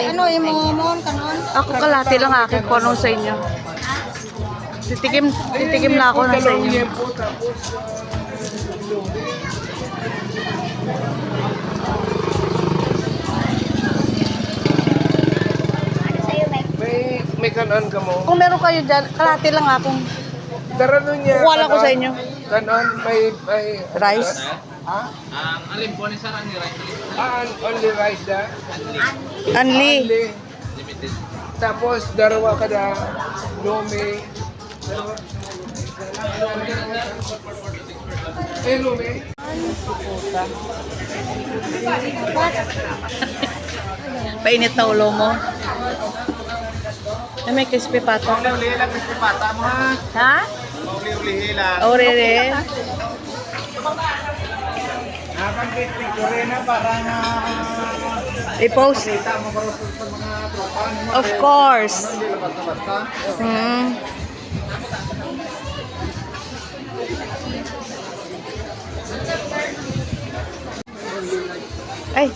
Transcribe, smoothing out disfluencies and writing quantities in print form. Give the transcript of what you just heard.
Ano imong kanon? Ako kalati lang akin ko nung sa inyo. Titikim na ako na sa inyo. May kanon ka mo. Kung meron kayo dyan, kalati lang akong. Darano niya. Kukuha lang ko sa inyo. Kanon, may Rice? Ha? Alin po ni Sarah ni rice. Only rice da? Anli. Only. Tapos, darawa ka da. Lome. Lome. Painit na ulo mo. Ay, may crispy pata. Uli lang kasi pata mo ha. Ha? Uli lang. O, rere. Nakakit ko rin na para na I-post. kita mo para sa mga tropa mo. Of course. Hindi lang basta-basta. Ay.